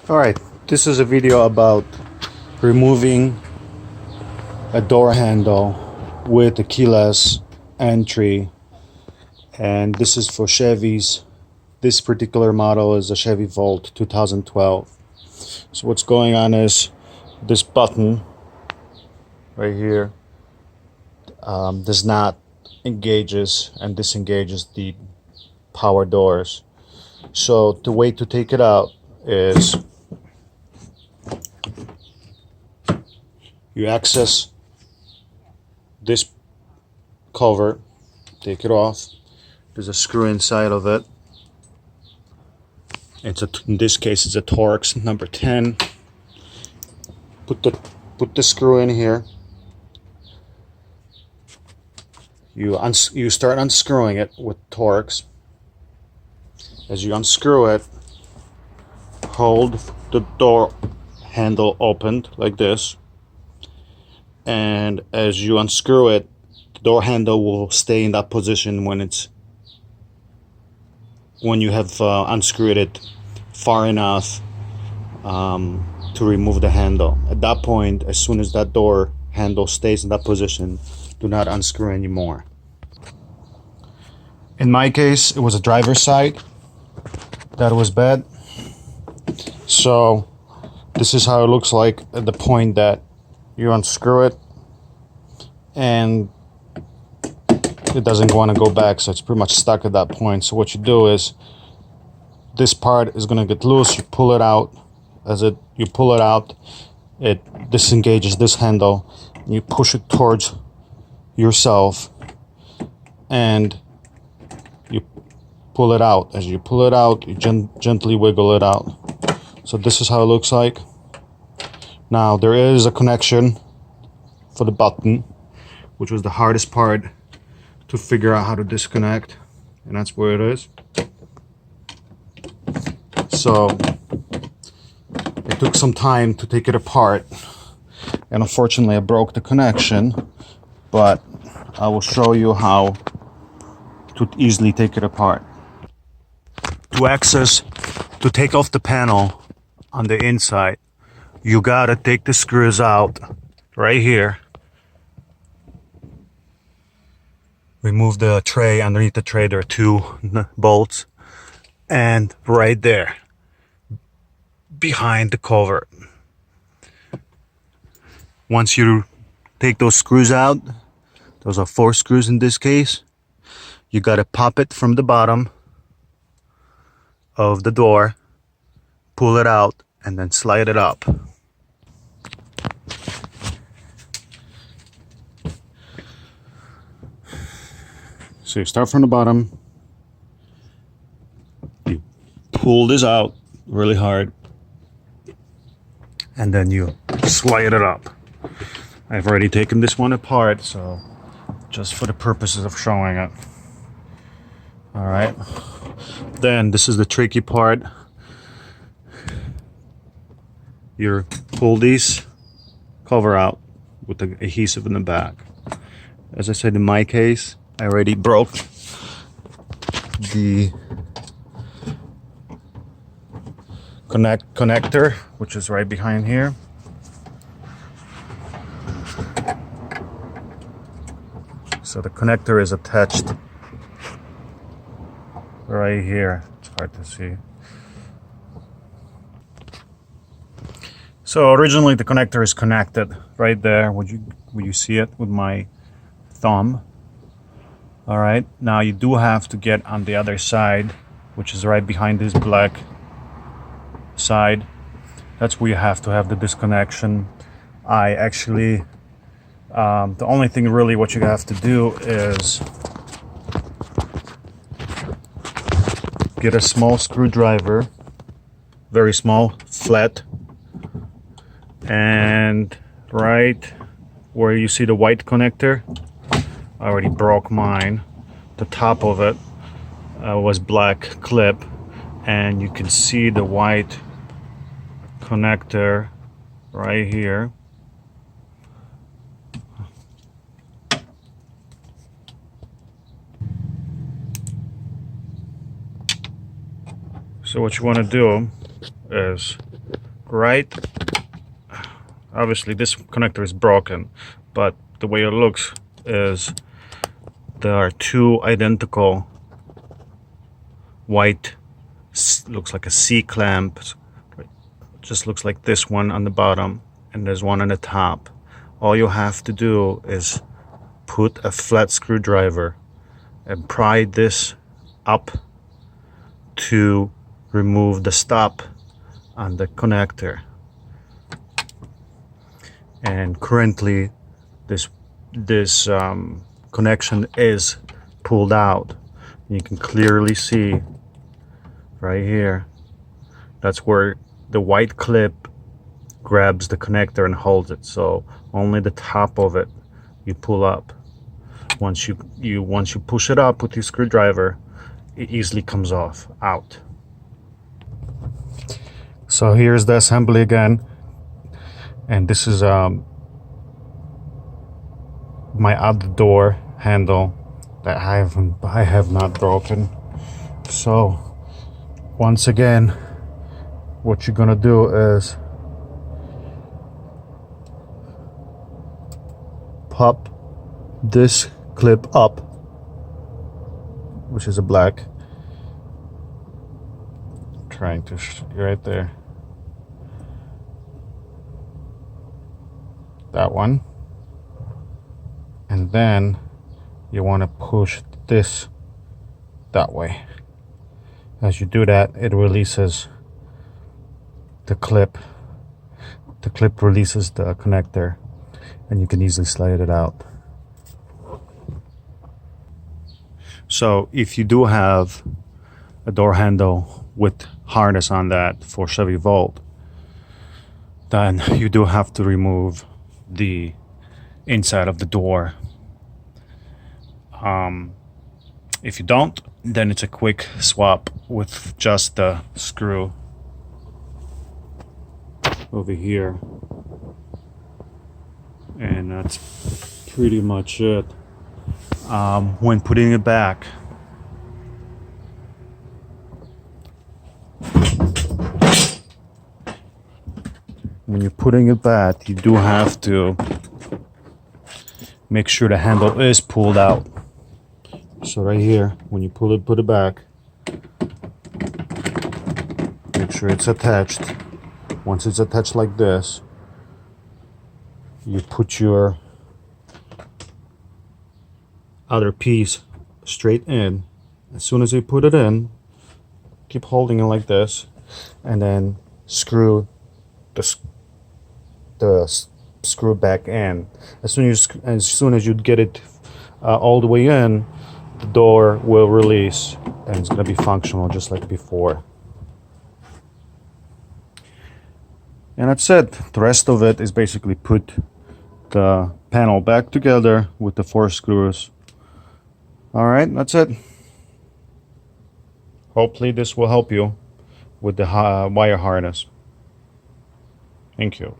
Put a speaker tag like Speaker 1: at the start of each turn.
Speaker 1: Alright, this is a video about removing a door handle with a keyless entry, and this is for Chevys. This particular model is a Chevy Volt 2012. So what's going on is this button right here does not engages and disengages the power doors. So the way to take it out is you access this cover, take it off. There's a screw inside of it. In this case, it's a Torx number 10. Put the screw in here. You start unscrewing it with Torx. As you unscrew it, hold the door handle opened like this, and as you unscrew it, the door handle will stay in that position when you have unscrewed it far enough to remove the handle. At that point, as soon as that door handle stays in that position, do not unscrew anymore. In my case, it was a driver's side that was bad, so this is how it looks like at the point that you unscrew it, and it doesn't want to go back, so it's pretty much stuck at that point. So what you do is, this part is going to get loose, you pull it out. You pull it out, it disengages this handle, you push it towards yourself, and you pull it out. As you pull it out, you gently wiggle it out. So this is how it looks like. Now there is a connection for the button, which was the hardest part to figure out how to disconnect, and that's where it is. So it took some time to take it apart, and unfortunately I broke the connection, but I will show you how to easily take it apart. To take off the panel on the inside, you gotta take the screws out right here. Remove the tray. Underneath the tray there are two bolts, and right there behind the cover. Once you take those screws out, those are 4 screws in this case, you gotta pop it from the bottom of the door, pull it out, and then slide it up. So you start from the bottom, you pull this out really hard, and then you slide it up. I've already taken this one apart, so just for the purposes of showing it. All right, then this is the tricky part. You pull these cover out with the adhesive in the back. As I said, in my case, I already broke the connector, which is right behind here. So the connector is attached right here. It's hard to see. So originally the connector is connected right there. Would you see it with my thumb? All right, now you do have to get on the other side, which is right behind this black side. That's where you have to have the disconnection. I actually, the only thing really what you have to do is get a small screwdriver, very small, flat, and right where you see the white connector, I already broke mine. The top of it was black clip, and you can see the white connector right here. So what you want to do is right. Obviously this connector is broken, but the way it looks is there are two identical white, looks like a C-clamp, just looks like this one on the bottom, and there's one on the top. All you have to do is put a flat screwdriver and pry this up to remove the stop on the connector. And currently this connection is pulled out. You can clearly see right here, that's where the white clip grabs the connector and holds it. So only the top of it you pull up. Once you push it up with your screwdriver, it easily comes out. So here's the assembly again, and this is my other door handle that I have not broken. So once again, what you're gonna do is pop this clip up, which is a black, trying to right there, that one, and then you want to push this that way. As you do that, it releases the clip. The clip releases the connector, and you can easily slide it out. So if you do have a door handle with harness on that for Chevy Volt, then you do have to remove the inside of the door. If you don't, then it's a quick swap with just the screw over here, and that's pretty much it. When putting it back, when you're putting it back, you do have to make sure the handle is pulled out. So right here, when you put it back, make sure it's attached. Once it's attached like this, you put your other piece straight in. As soon as you put it in, keep holding it like this, and then screw the screw back in. As soon as you get it all the way in, the door will release and it's going to be functional just like before. And that's it. The rest of it is basically put the panel back together with the 4 screws. Alright, that's it. Hopefully this will help you with the wire harness. Thank you.